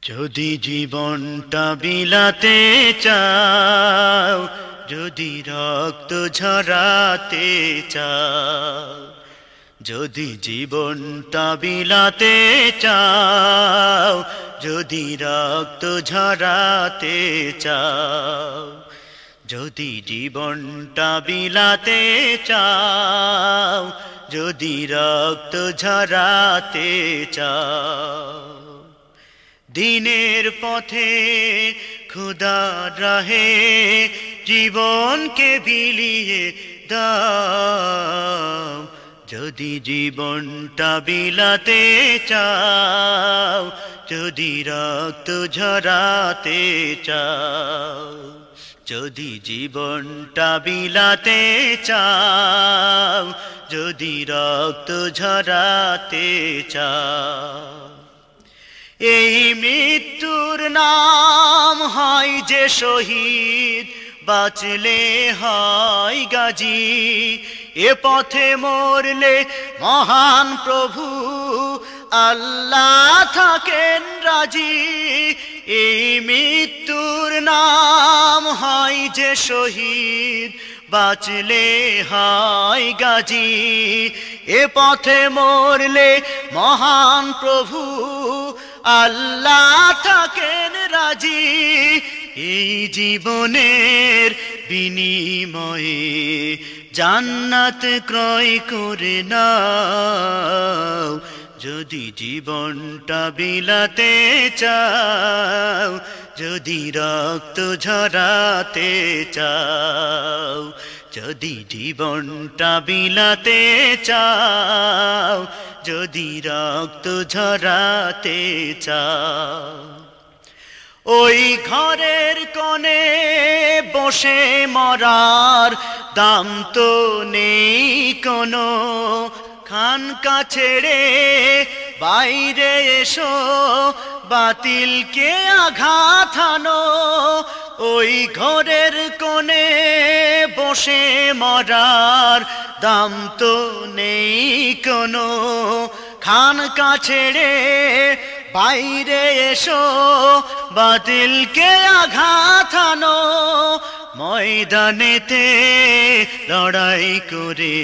যদি জীবনটা বিলাতে চাও, যদি রক্ত ঝরাতে চাও, যদি জীবনটা বিলাতে চাও, যদি রক্ত ঝরাতে চাও, যদি জীবনটা বিলাতে চাও, যদি রক্ত ঝরাতে চাও, দিনের পথে খুদার রাহে জীবনকে বিলিয়ে দাও। যদি জীবনটা বিলাতে চাও, যদি রক্ত ঝরাতে চাও, যদি জীবনটা বিলাতে চাও, যদি রক্ত ঝরাতে চাও। এই মৃত্যুর নাম হয় যে শহীদ, বাঁচলে হয় গাজী। এ পথে মরলে মহান প্রভু আল্লাহ থাকেন রাজি। এই মৃত্যুর নাম হয় যে শহীদ, বাঁচলে হয় গাজী। এ পথে মরলে মহান প্রভু আল্লাহ থাকেন রাজি। এই জীবনের বিনিময়ে জান্নাত ক্রয় করে নাও। যদি জীবনটা বিলাতে চাও, যদি রক্ত ঝরাতে চাও, যদি জীবনটা বিলাতে চাও, যদি রক্ত ঝরাতে চাও। ওই ঘরের কোণে বসে মরার দাম তো নেই কোনো, খানকা ছেড়ে বাইরে এসো, বাতিলকে আঘাত হানো। ওই ঘরের কোণে বসে মরার দাম তো নেই কোনো, খানকা ছেড়ে বাইরে এসো, বাতিলকে আঘাত হানো। ময়দানেতে লড়াই করে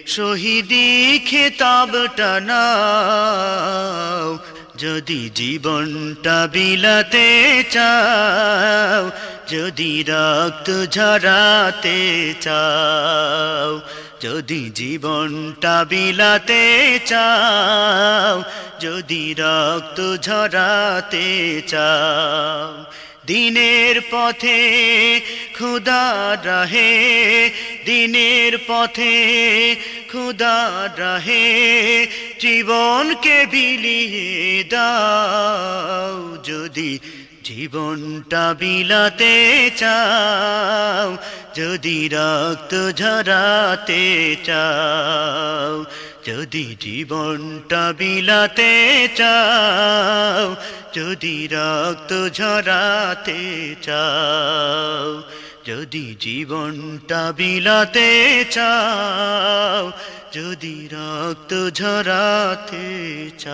শহীদি খেতাবটা নাও। যদি জীবনটা বিলাতে চাও, যদি রক্ত ঝরাতে চাও, যদি জীবনটা বিলাতে চাও, যদি রক্ত ঝরাতে চাও। দিনের পথে খুদার রাহে, দিনের পথে খুদার রাহে জীবনকে বিলিয়ে দাও। যদি জীবনটা বিলাতে চাও, যদি রক্ত ঝরাতে চাও, যদি জীবনটা বিলাতে চাও, যদি রক্ত ঝরাতে চাও, যদি জীবনটা বিলাতে চাও, যদি রক্ত ঝরাতে চাও।